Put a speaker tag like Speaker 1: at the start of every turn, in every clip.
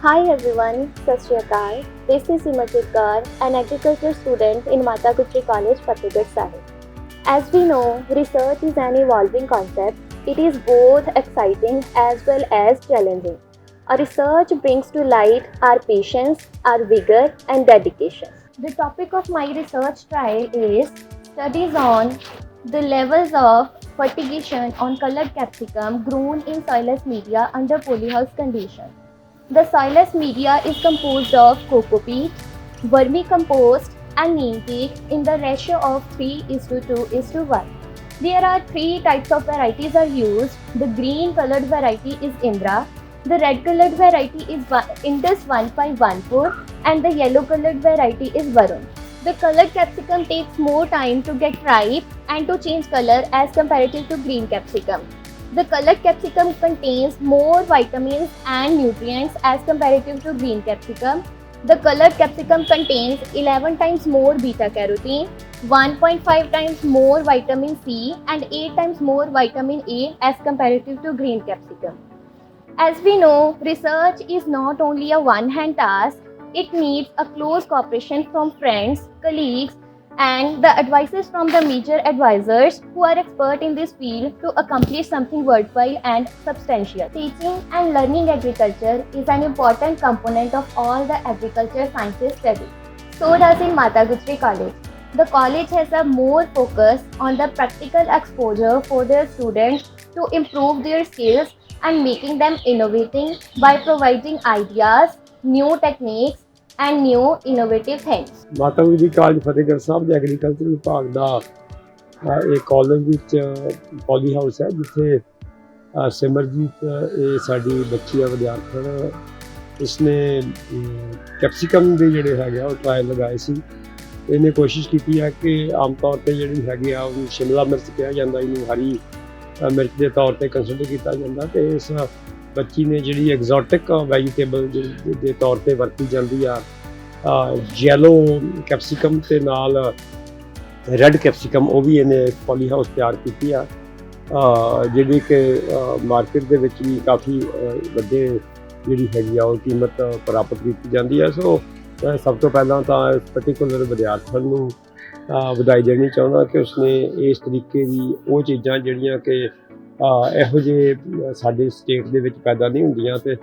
Speaker 1: Hi everyone, Sat Shri Akal. This is Simajit Kaur, an agriculture student in Mata Gujri College, Fatehgarh Sahib. As we know, research is an evolving concept. It is both exciting as well as challenging. Our research brings to light our patience, our vigor, and dedication. The topic of my research trial is studies on the levels of fertigation on colored capsicum grown in soilless media under polyhouse conditions. The soilless media is composed of cocopeat, vermicompost, and neem cake in the ratio of 3:2:1. There are three types of varieties are used. The green colored variety is Indra, the red colored variety is Indus 1514, and the yellow colored variety is Varun. The colored capsicum takes more time to get ripe and to change color as comparative to green capsicum. The colored capsicum contains more vitamins and nutrients as comparative to green capsicum. The colored capsicum contains 11 times more beta carotene, 1.5 times more vitamin C, and 8 times more vitamin A as comparative to green capsicum. As we know, research is not only a one-hand task, it needs a close cooperation from friends, colleagues, and the advices from the major advisors who are expert in this field to accomplish something worthwhile and substantial. Teaching and learning agriculture is an important component of all the agriculture sciences study. So does in Mata Gujri College. The college has a more focus on the practical exposure for their students to improve their skills and making them innovating by providing ideas, new techniques, and new innovative things.
Speaker 2: Mata Gujri college Fatehgarh Sahib ਦੇ agriculture ਵਿਭਾਗ ਦਾ ਇਹ college ਵਿੱਚ poly house ਹੈ, ਜਿੱਥੇ ਸਿਮਰਜੀਤ ਇਹ ਸਾਡੀ ਬੱਚੀ ਆ ਵਿਦਿਆਰਥਣ, ਇਸਨੇ ਕੈਪਸੀਕਮ ਦੇ ਜਿਹੜੇ ਹੈਗੇ ਆ ਉਹ ਟਰਾਇਲ ਲਗਾਏ ਸੀ। ਇਹਨੇ ਕੋਸ਼ਿਸ਼ ਕੀਤੀ ਹੈ ਕਿ ਆਮ ਤੌਰ 'ਤੇ ਜਿਹੜੀ ਹੈਗੀ ਆ ਉਹਨੂੰ ਸ਼ਿਮਲਾ ਮਿਰਚ ਕਿਹਾ ਜਾਂਦਾ, ਇਹਨੂੰ ਹਰੀ ਮਿਰਚ ਦੇ ਤੌਰ 'ਤੇ ਕੰਸੀਡਰ ਕੀਤਾ ਜਾਂਦਾ, ਅਤੇ ਇਸ ਬੱਚੀ ਨੇ ਜਿਹੜੀ ਐਗਜ਼ੋਟਿਕ ਵੈਜੀਟੇਬਲ ਦੇ ਤੌਰ 'ਤੇ ਵਰਤੀ ਜਾਂਦੀ ਆ ਯੈਲੋ ਕੈਪਸੀਕਮ ਅਤੇ ਨਾਲ ਰੈੱਡ ਕੈਪਸੀਕਮ, ਉਹ ਵੀ ਇਹਨੇ ਪੋਲੀ ਹਾਊਸ ਤਿਆਰ ਕੀਤੀ ਆ, ਜਿਹੜੀ ਕਿ ਮਾਰਕੀਟ ਦੇ ਵਿੱਚ ਵੀ ਕਾਫੀ ਵੱਡੇ ਜਿਹੜੀ ਹੈਗੀ ਆ ਉਹ ਕੀਮਤ ਪ੍ਰਾਪਤ ਕੀਤੀ ਜਾਂਦੀ ਹੈ। ਸੋ ਮੈਂ ਸਭ ਤੋਂ ਪਹਿਲਾਂ ਤਾਂ ਇਸ ਪਰਟੀਕੂਲਰ ਵਿਦਿਆਰਥਣ ਨੂੰ ਵਧਾਈ ਦੇਣੀ ਚਾਹੁੰਦਾ ਕਿ ਉਸਨੇ ਇਸ ਤਰੀਕੇ ਦੀ ਉਹ ਚੀਜ਼ਾਂ ਜਿਹੜੀਆਂ ਕਿ ਇਹੋ ਜਿਹੇ ਸਾਡੇ ਸਟੇਟ ਦੇ ਵਿੱਚ ਪੈਦਾ ਨਹੀਂ ਹੁੰਦੀਆਂ, ਅਤੇ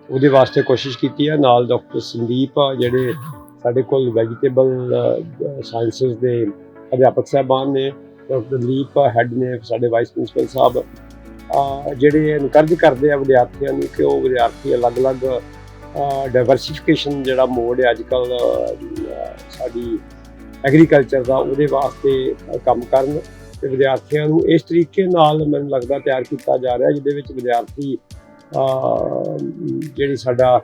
Speaker 2: ਉਹਦੇ ਵਾਸਤੇ ਕੋਸ਼ਿਸ਼ ਕੀਤੀ ਹੈ। ਨਾਲ ਡਾਕਟਰ ਸੰਦੀਪ ਜਿਹੜੇ ਸਾਡੇ ਕੋਲ ਵੈਜੀਟੇਬਲ ਸਾਇੰਸਿਸ ਦੇ ਅਧਿਆਪਕ ਸਾਹਿਬਾਨ ਨੇ, ਡਾਕਟਰ ਦਲੀਪ ਹੈੱਡ ਨੇ ਸਾਡੇ ਵਾਈਸ ਪ੍ਰਿੰਸੀਪਲ ਸਾਹਿਬ, ਜਿਹੜੇ ਇਨਕਰਜ ਕਰਦੇ ਆ ਵਿਦਿਆਰਥੀਆਂ ਨੂੰ ਕਿ ਉਹ ਵਿਦਿਆਰਥੀ ਅਲੱਗ-ਅਲੱਗ ਡਾਇਵਰਸੀਫਿਕੇਸ਼ਨ ਜਿਹੜਾ ਮੋਡ ਹੈ ਅੱਜ ਕੱਲ੍ਹ ਸਾਡੀ ਐਗਰੀਕਲਚਰ ਦਾ, ਉਹਦੇ ਵਾਸਤੇ ਕੰਮ ਕਰਨ, ਅਤੇ ਵਿਦਿਆਰਥੀਆਂ ਨੂੰ ਇਸ ਤਰੀਕੇ ਨਾਲ ਮੈਨੂੰ ਲੱਗਦਾ ਤਿਆਰ ਕੀਤਾ ਜਾ ਰਿਹਾ, ਜਿਹਦੇ ਵਿੱਚ ਵਿਦਿਆਰਥੀ ਜਿਹੜੀ ਸਾਡਾ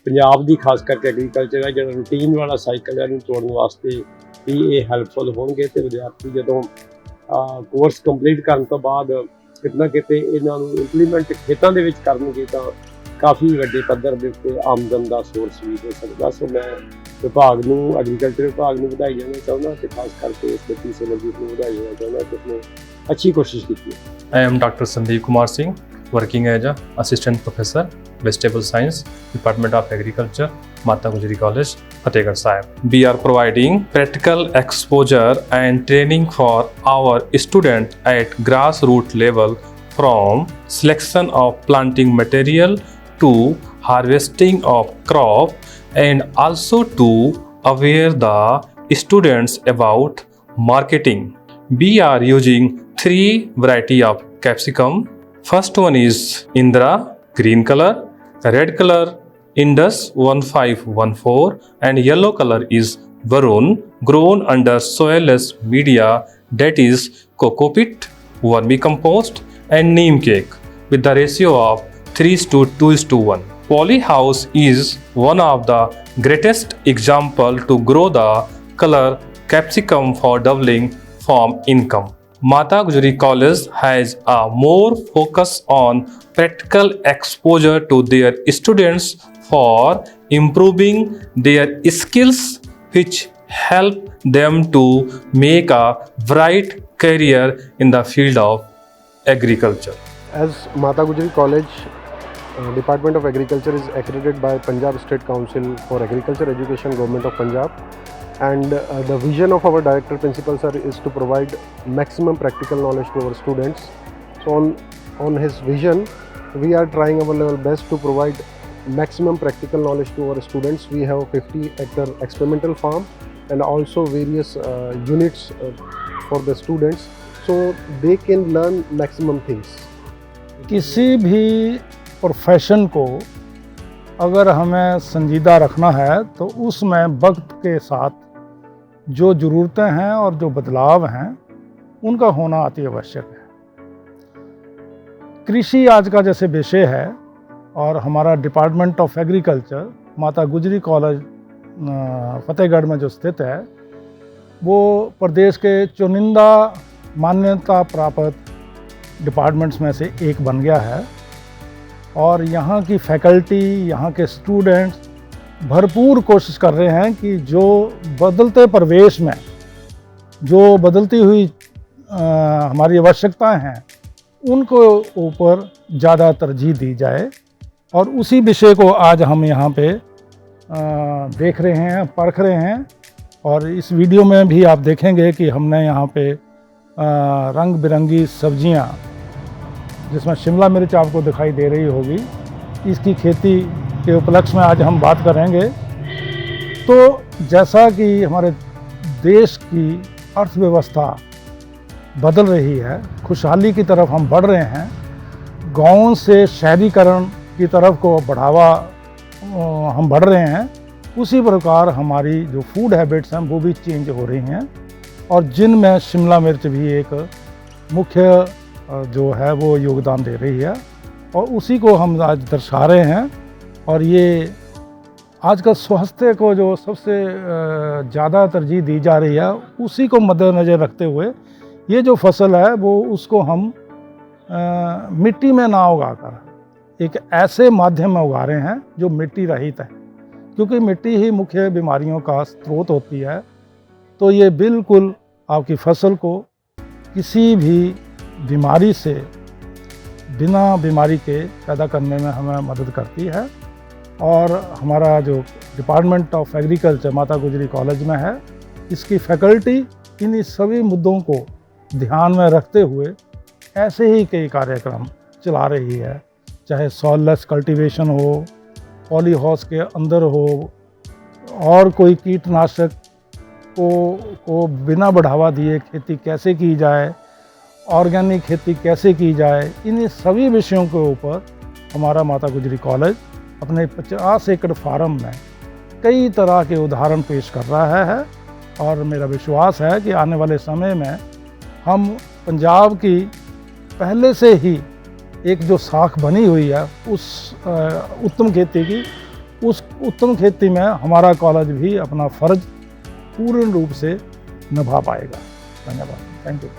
Speaker 2: ਪੰਜਾਬ ਦੀ ਖਾਸ ਕਰਕੇ ਐਗਰੀਕਲਚਰ ਹੈ, ਜਿਹੜਾ ਰੂਟੀਨ ਵਾਲਾ ਸਾਈਕਲ ਹੈ, ਇਹਨੂੰ ਤੋੜਨ ਵਾਸਤੇ ਵੀ ਇਹ ਹੈਲਪਫੁਲ ਹੋਣਗੇ। ਅਤੇ ਵਿਦਿਆਰਥੀ ਜਦੋਂ ਕੋਰਸ ਕੰਪਲੀਟ ਕਰਨ ਤੋਂ ਬਾਅਦ ਕਿਤੇ ਨਾ ਕਿਤੇ ਇਹਨਾਂ ਨੂੰ ਇੰਪਲੀਮੈਂਟ ਖੇਤਾਂ ਦੇ ਵਿੱਚ ਕਰਨਗੇ ਤਾਂ ਕਾਫੀ ਵੱਡੇ ਪੱਧਰ ਦੇ ਉੱਤੇ ਆਮਦਨ ਦਾ ਸੋਰਸ ਵੀ ਹੋ ਸਕਦਾ। ਸੋ ਮੈਂ ਵਿਭਾਗ ਨੂੰ, ਐਗਰੀਕਲਚਰ ਵਿਭਾਗ ਨੂੰ ਵਧਾਈ ਦੇਣਾ ਚਾਹੁੰਦਾ, ਅਤੇ ਖਾਸ ਕਰਕੇ ਇਸ ਬੱਚੀ ਸਿਮਰਜੀਤ ਨੂੰ ਵਧਾਈ ਦੇਣਾ ਚਾਹੁੰਦਾ ਕਿ ਉਸਨੇ ਅੱਛੀ ਕੋਸ਼ਿਸ਼ ਕੀਤੀ ਹੈ।
Speaker 3: I am Dr. Sandeep Kumar Singh, working as a Assistant Professor, Vegetable Science, Department of Agriculture, Mata Gujri College, Fatehgarh Sahib. We are providing practical exposure and training for our students at grassroots level, from selection of planting material to harvesting of crop, and also to aware the students about marketing. We are using 3 variety of capsicum. First one is Indra, green color, red color Indus 1514, and yellow color is Varun, grown under soilless media, that is cocopeat, vermicompost, and neem cake, with the ratio of 3:2:1. Polyhouse is one of the greatest example to grow the color capsicum for doubling farm income. Mata Gujri College has a more focus on practical exposure to their students for improving their skills, which help them to make a bright career in the field of agriculture.
Speaker 4: As Mata Gujri College Department of Agriculture is accredited by Punjab State Council for Agriculture Education, Government of Punjab. And the vision of our Director Principal Sir is to provide maximum practical knowledge to our students. So on his vision, we are trying our level best to provide maximum practical knowledge to our students. We have a 50-hectare experimental farm and also various units for the students, so they can learn maximum things.
Speaker 5: किसी भी profession को अगर हमें संजीदा रखना है तो उसमें वक्त के साथ जो ज़रूरतें हैं और जो बदलाव हैं उनका होना अति आवश्यक है। कृषि आज का जैसे विषय है और हमारा डिपार्टमेंट ऑफ एग्रीकल्चर माता गुजरी कॉलेज फतेहगढ़ में जो स्थित है वो प्रदेश के चुनिंदा मान्यता प्राप्त डिपार्टमेंट्स में से एक बन गया है और यहाँ की फैकल्टी, यहाँ के स्टूडेंट्स भरपूर कोशिश कर रहे हैं कि जो बदलते परिवेश में जो बदलती हुई हमारी आवश्यकताएं हैं उनको ऊपर ज़्यादा तरजीह दी जाए और उसी विषय को आज हम यहाँ पे देख रहे हैं, परख रहे हैं। और इस वीडियो में भी आप देखेंगे कि हमने यहाँ पे रंग बिरंगी सब्जियाँ, जिसमें शिमला मिर्च आपको दिखाई दे रही होगी, इसकी खेती के उपलक्ष्य में आज हम बात करेंगे। तो जैसा कि हमारे देश की अर्थव्यवस्था बदल रही है, खुशहाली की तरफ हम बढ़ रहे हैं, गाँव से शहरीकरण की तरफ को बढ़ावा हम बढ़ रहे हैं, उसी प्रकार हमारी जो फूड हैबिट्स हैं वो भी चेंज हो रही हैं और जिनमें शिमला मिर्च भी एक मुख्य जो है वो योगदान दे रही है और उसी को हम आज दर्शा रहे हैं। और ये आज का स्वास्थ्य को जो सबसे ज़्यादा तरजीह दी जा रही है उसी को मद्देनज़र रखते हुए ये जो फसल है वो उसको हम मिट्टी में ना उगाकर एक ऐसे माध्यम में उगा रहे हैं जो मिट्टी रहित है, क्योंकि मिट्टी ही मुख्य बीमारियों का स्रोत होती है। तो ये बिल्कुल आपकी फसल को किसी भी बीमारी से बिना बीमारी के पैदा करने में हमें मदद करती है। और हमारा जो डिपार्टमेंट ऑफ एग्रीकल्चर माता गुजरी कॉलेज में है, इसकी फैकल्टी इन्हीं सभी मुद्दों को ध्यान में रखते हुए ऐसे ही कई कार्यक्रम चला रही है, चाहे सॉइललेस कल्टीवेशन हो, पॉली हाउस के अंदर हो और कोई कीटनाशक को बिना बढ़ावा दिए खेती कैसे की जाए, ऑर्गेनिक खेती कैसे की जाए, इन सभी विषयों के ऊपर हमारा माता गुजरी कॉलेज अपने 50 एकड़ फार्म में कई तरह के उदाहरण पेश कर रहा है। और मेरा विश्वास है कि आने वाले समय में हम पंजाब की पहले से ही एक जो साख बनी हुई है उस उत्तम खेती की, उस उत्तम खेती में हमारा कॉलेज भी अपना फ़र्ज पूर्ण रूप से निभा पाएगा। धन्यवाद। Thank you.